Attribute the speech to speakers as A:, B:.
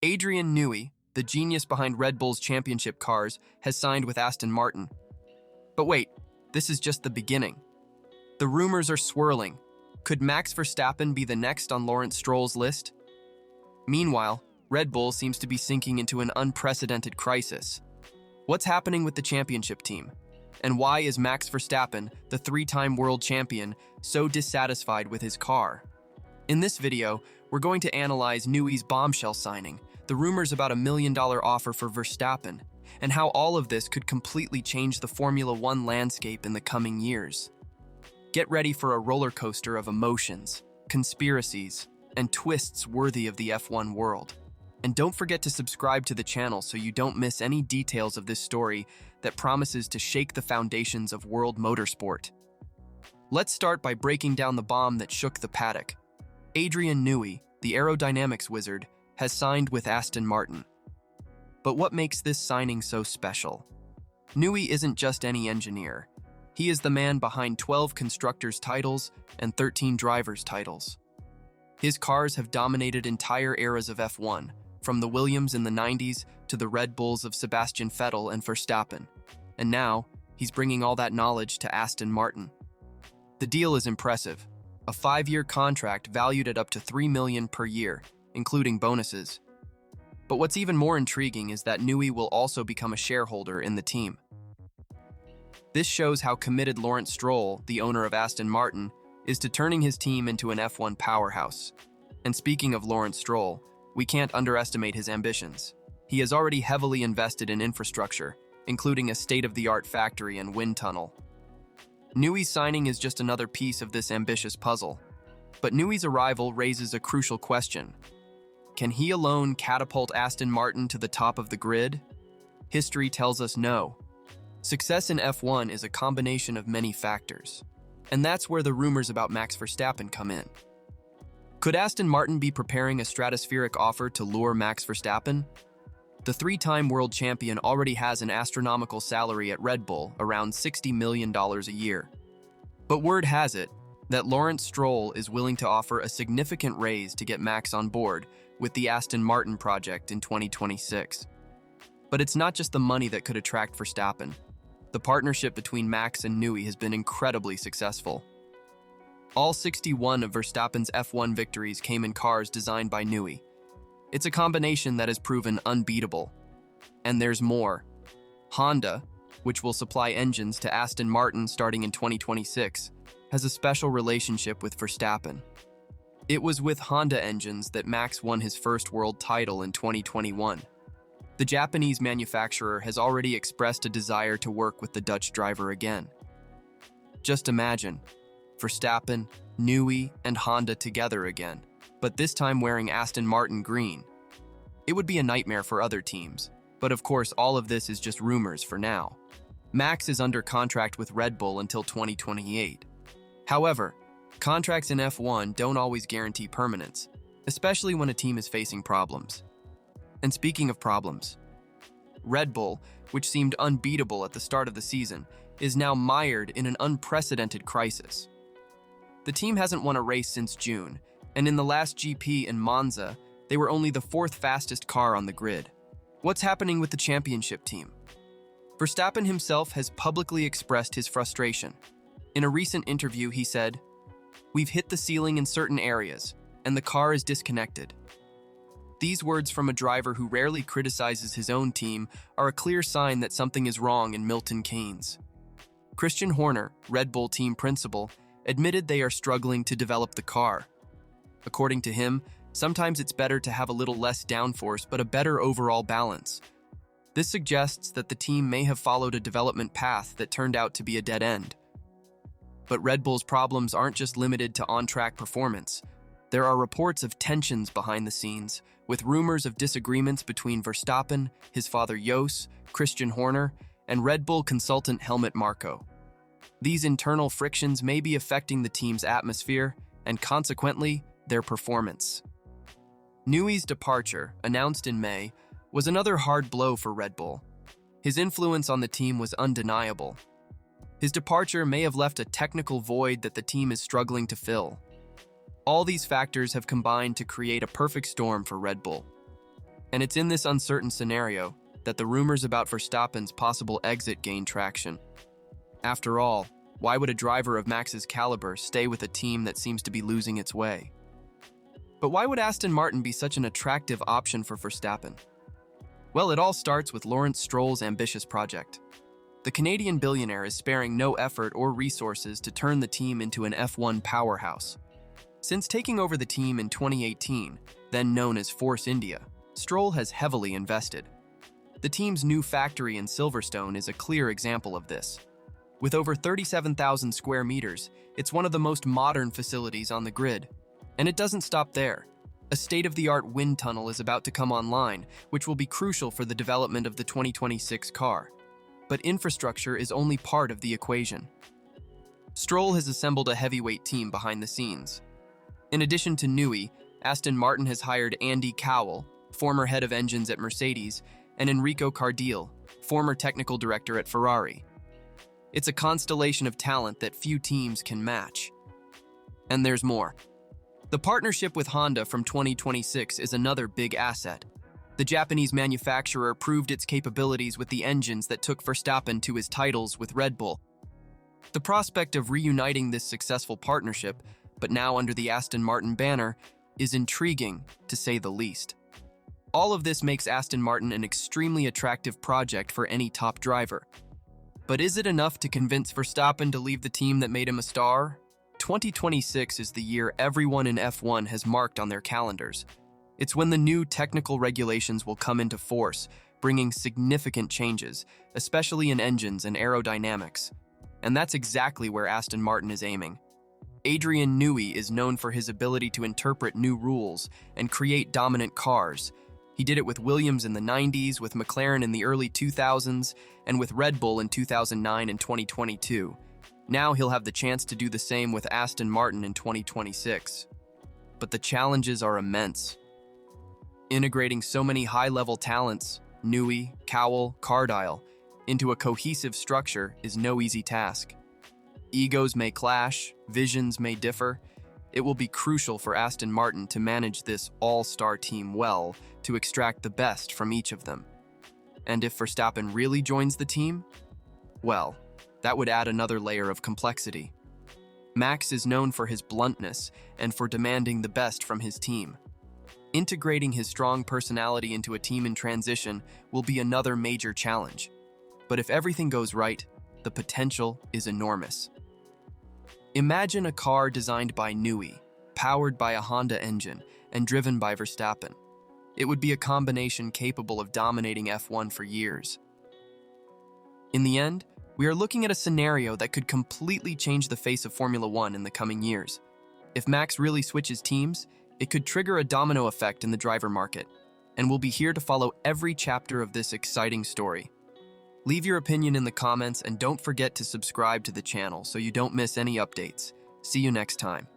A: Adrian Newey, the genius behind Red Bull's championship cars, has signed with Aston Martin. But wait, this is just the beginning. The rumors are swirling. Could Max Verstappen be the next on Lawrence Stroll's list? Meanwhile, Red Bull seems to be sinking into an unprecedented crisis. What's happening with the championship team? And why is Max Verstappen, the three-time world champion, so dissatisfied with his car? In this video, we're going to analyze Newey's bombshell signing, the rumors about $1 million offer for Verstappen, and how all of this could completely change the Formula One landscape in the coming years. Get ready for a roller coaster of emotions, conspiracies, and twists worthy of the F1 world. And don't forget to subscribe to the channel so you don't miss any details of this story that promises to shake the foundations of world motorsport. Let's start by breaking down the bomb that shook the paddock. Adrian Newey, the aerodynamics wizard, has signed with Aston Martin. But what makes this signing so special? Newey isn't just any engineer. He is the man behind 12 constructors' titles and 13 drivers' titles. His cars have dominated entire eras of F1, from the Williams in the 90s to the Red Bulls of Sebastian Vettel and Verstappen. And now, he's bringing all that knowledge to Aston Martin. The deal is impressive. A 5-year contract valued at up to $3 million per year, including bonuses. But what's even more intriguing is that Newey will also become a shareholder in the team. This shows how committed Lawrence Stroll, the owner of Aston Martin, is to turning his team into an F1 powerhouse. And speaking of Lawrence Stroll, we can't underestimate his ambitions. He has already heavily invested in infrastructure, including a state-of-the-art factory and wind tunnel. Newey's signing is just another piece of this ambitious puzzle. But Newey's arrival raises a crucial question. Can he alone catapult Aston Martin to the top of the grid? History tells us no. Success in F1 is a combination of many factors. And that's where the rumors about Max Verstappen come in. Could Aston Martin be preparing a stratospheric offer to lure Max Verstappen? The three-time world champion already has an astronomical salary at Red Bull, around $60 million a year. But word has it that Lawrence Stroll is willing to offer a significant raise to get Max on board with the Aston Martin project in 2026. But it's not just the money that could attract Verstappen. The partnership between Max and Newey has been incredibly successful. All 61 of Verstappen's F1 victories came in cars designed by Newey. It's a combination that has proven unbeatable. And there's more. Honda, which will supply engines to Aston Martin starting in 2026, has a special relationship with Verstappen. It was with Honda engines that Max won his first world title in 2021. The Japanese manufacturer has already expressed a desire to work with the Dutch driver again. Just imagine, Verstappen, Newey, and Honda together again, but this time wearing Aston Martin green. It would be a nightmare for other teams, but of course all of this is just rumors for now. Max is under contract with Red Bull until 2028. However, contracts in F1 don't always guarantee permanence, especially when a team is facing problems. And speaking of problems, Red Bull, which seemed unbeatable at the start of the season, is now mired in an unprecedented crisis. The team hasn't won a race since June, and in the last GP in Monza, they were only the 4th fastest car on the grid. What's happening with the championship team? Verstappen himself has publicly expressed his frustration. In a recent interview, he said, "We've hit the ceiling in certain areas, and the car is disconnected." These words from a driver who rarely criticizes his own team are a clear sign that something is wrong in Milton Keynes. Christian Horner, Red Bull team principal, admitted they are struggling to develop the car. According to him, sometimes it's better to have a little less downforce but a better overall balance. This suggests that the team may have followed a development path that turned out to be a dead end. But Red Bull's problems aren't just limited to on-track performance. There are reports of tensions behind the scenes, with rumors of disagreements between Verstappen, his father Jos, Christian Horner, and Red Bull consultant Helmut Marko. These internal frictions may be affecting the team's atmosphere and, consequently, their performance. Newey's departure, announced in May, was another hard blow for Red Bull. His influence on the team was undeniable. His departure may have left a technical void that the team is struggling to fill. All these factors have combined to create a perfect storm for Red Bull. And it's in this uncertain scenario that the rumors about Verstappen's possible exit gain traction. After all, why would a driver of Max's caliber stay with a team that seems to be losing its way? But why would Aston Martin be such an attractive option for Verstappen? Well, it all starts with Lawrence Stroll's ambitious project. The Canadian billionaire is sparing no effort or resources to turn the team into an F1 powerhouse. Since taking over the team in 2018, then known as Force India, Stroll has heavily invested. The team's new factory in Silverstone is a clear example of this. With over 37,000 square meters, it's one of the most modern facilities on the grid. And it doesn't stop there. A state-of-the-art wind tunnel is about to come online, which will be crucial for the development of the 2026 car. But infrastructure is only part of the equation. Stroll has assembled a heavyweight team behind the scenes. In addition to Newey, Aston Martin has hired Andy Cowell, former head of engines at Mercedes, and Enrico Cardile, former technical director at Ferrari. It's a constellation of talent that few teams can match. And there's more. The partnership with Honda from 2026 is another big asset. The Japanese manufacturer proved its capabilities with the engines that took Verstappen to his titles with Red Bull. The prospect of reuniting this successful partnership, but now under the Aston Martin banner, is intriguing, to say the least. All of this makes Aston Martin an extremely attractive project for any top driver. But is it enough to convince Verstappen to leave the team that made him a star? 2026 is the year everyone in F1 has marked on their calendars. It's when the new technical regulations will come into force, bringing significant changes, especially in engines and aerodynamics. And that's exactly where Aston Martin is aiming. Adrian Newey is known for his ability to interpret new rules and create dominant cars. He did it with Williams in the 90s, with McLaren in the early 2000s, and with Red Bull in 2009 and 2022. Now he'll have the chance to do the same with Aston Martin in 2026. But the challenges are immense. Integrating so many high-level talents, Newey, Cowell, Cardile, into a cohesive structure is no easy task. Egos may clash, visions may differ. It will be crucial for Aston Martin to manage this all-star team well to extract the best from each of them. And if Verstappen really joins the team, well, that would add another layer of complexity. Max is known for his bluntness and for demanding the best from his team. Integrating his strong personality into a team in transition will be another major challenge. But if everything goes right, the potential is enormous. Imagine a car designed by Newey, powered by a Honda engine, and driven by Verstappen. It would be a combination capable of dominating F1 for years. In the end, we are looking at a scenario that could completely change the face of Formula One in the coming years. If Max really switches teams, it could trigger a domino effect in the driver market, and we'll be here to follow every chapter of this exciting story. Leave your opinion in the comments and don't forget to subscribe to the channel so you don't miss any updates. See you next time.